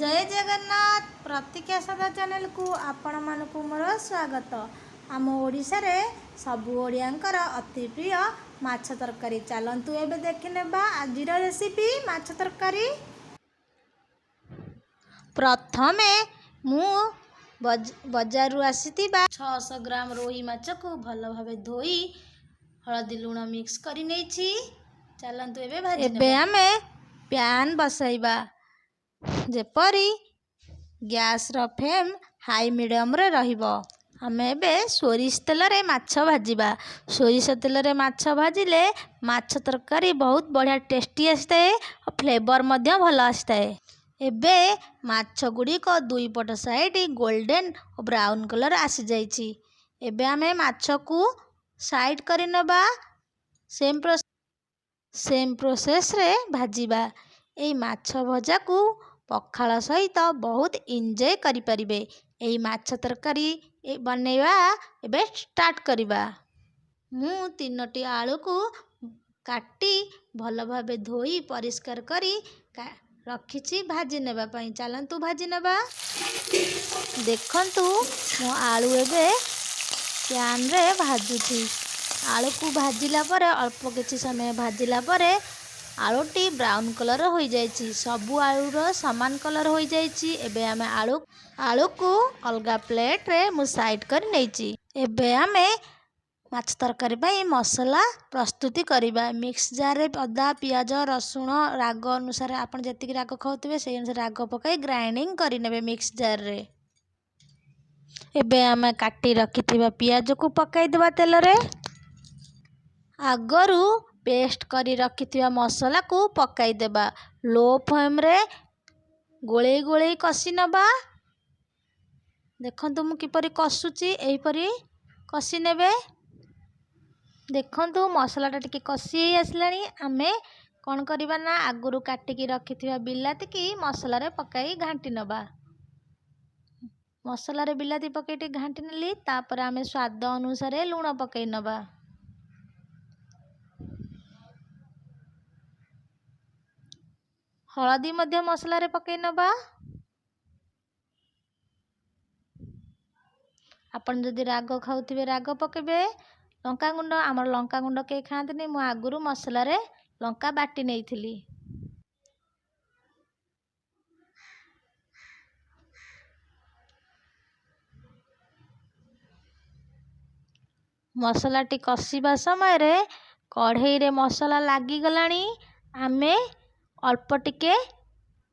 जय जगन्नाथ प्रतिज्ञा सदा चैनल को आपण मानकु मोर स्वागत। आम ओडिशा रे सबु ओडियांकर अति प्रिय माछ तरकारी। चलंतु एबे देखिनेबा आजिर रेसिपी माछ तरकारी। प्रथमे मु बजारु आसीतिबा 600 ग्राम रोही माछ को भलो भाबे धोई हळदी लूण मिक्स करि नेछि। चलंतु एबे भाजी एबे आमे प्यान बसाइबा जेपरी गैस रो फ्लेम हाई मीडियम रे रहिबो। हमें एबे सोरिष तेल रे माछ भाजिबा। सोरिष तेल रे माछ भाजिले माछ तरकारी बहुत बढ़िया टेस्टी आस्ताए और फ्लेवर मध्य भल आस्ताए। एबे माछ गुडी को दुई पट साइड गोल्डन और ब्राउन कलर आसी जाइछि। एबे हमें माछ को साइड करि नबा। सेम प्रोसेस रे भाजिबा। एई माछ भजा को पखाल सहित बहुत एंजॉय करि परिबे। एई माछ तरकारी बनेवा एबे स्टार्ट करिबा। मु 3टी आलू को काटी भल भाबे धोई परिष्कार करी रखिछि भाजी नेबा पई। चलंतु भाजी नेबा। देखंतु मो आलू एबे प्यान रे भाजुछि। आलू को भाजिला परे अल्प किछि समय भाजिला परे आलूटी ब्राउन कलर हो जाइछि। सबु आलूर समान कलर हो जाइछि। एबे आमे आलू को अलगा प्लेट रे मु साइड कर नेछि। एबे आमे माछ तरकारी पई मसाला प्रस्तुति करिबा। मिक्स जार रे अदा पियाज रसुण राग अनुसार आपण जतिक राग खाउतबे सेही अनुसार राग पकाई ग्राइंडिंग करि नेबे मिक्स जार रे। एबे आमे काटी रखिथिबा पियाज को पकाई देबा तेल रे। आगरू पेस्ट करी रखिथिबा मसाला को पकाई देबा। लो फ्लेम रे गोले गोले कसी नबा। देखंतु मु किपरि कसुची एही परी कसी नेबे। देखंतु मसाला टिके कसी आसलानी। आमे कोन करिबा ना आगरू काटी की रखिथिबा बिलाती की मसाला रे पकाई घांटी नबा। मसाला रे बिलाती पकाई टे घांटी नेली। तापर आमे स्वाद अनुसार लूण पकाई नबा। हळदी मध्य मसाला रे पकाई नबा। आपण जदि राग खाउथिबे राग पकेबे। लंका गुंड हमर लंका गुंड के खांतनी मु आगुरु मसाला रे लंका बाटी नेइथिली। मसाला टी कसीबा समय रे कढ़ई रे मसाला लागी गलानी। आमे अल्प टिके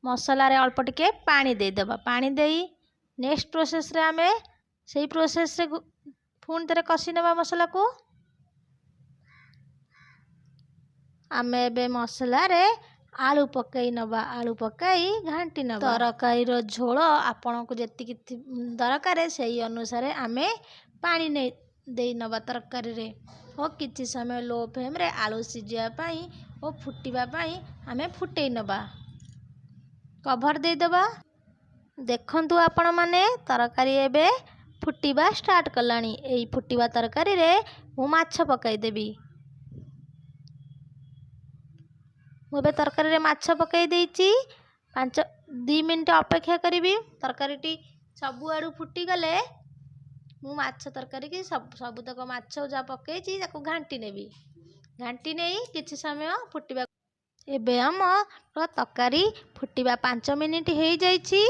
मसाला रे अल्प टिके पानी दे देबा। पानी देई नेक्स्ट प्रोसेस रे आमे सेही प्रोसेस रे पुन तरे कसी नेबा मसाला को। आमे बे मसाला रे आलू पकाई नबा। आलू पकाई घांटी नबा। तरकारी रो झोल आपण को जतिक दरकार सेही अनुसार आमे पानी ने देई नबा तरकारी रे। ओ किछि समय लो फ्लेम रे आलू सिजिया पई ओ फुटिबा पई आमे फुटेई नबा। कभर दे देबा। देखंतु आपण माने तरकारी एबे फुटिबा स्टार्ट कलानी। एई फुटिबा तरकारी रे मु माछ पकाई देबी। मु एबे तरकारी रे माछ पकाई देइची। 2 मिनिट अपेक्षा करिबी। तरकारी टी सबु आडू फुटी गले मु माछ तरकारी की सबुतक माछ जा पकाईची ताको घांटी नेबी। घांटी नेई किछि समय फुटिबा। एबे हम तरकारी फुटिबा 5 मिनिट हेई जाइछि।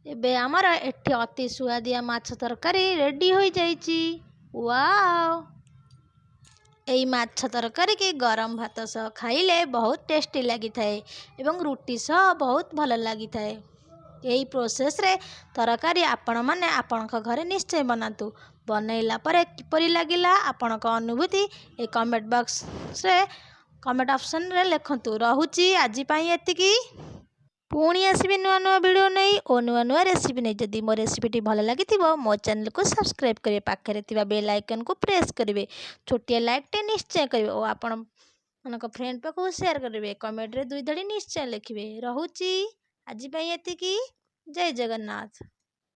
एबे हमर एठी अति सुआदिया माछ तरकारी रेडी हो जाइछि। वाओ! एई माछ तरकारी की गरम भात सह खाइले बहुत टेस्टी लागि थाए एवं रुटी सह बहुत भल लागि थाए। एई प्रोसेस रे तरकारी आपण माने आपणक घरे निश्चय बनातु। बनैला परे किपरि लागिला आपणक अनुभूति ए कमेंट बॉक्स रे कमेंट ऑप्शन रे लिखंतु। रहुची आजि पई एतिकी। पुणी आसबि नुआ नुआ वीडियो नहीं और नुआ नुआ रेसिपी नहीं। जदि मो रेसिपी भल लगी मो चैनल को सब्सक्राइब करेंगे। पाखे थिबा बेल आइकन को प्रेस करेंगे। छोटिया लाइक टे निश्चय करेंगे और आपण मानक फ्रेंड पाखु शेयर करेंगे। कमेंट रे 2 धड़ी निश्चय लिखिबे। रहुची आजि पई एतिकी। जय जगन्नाथ।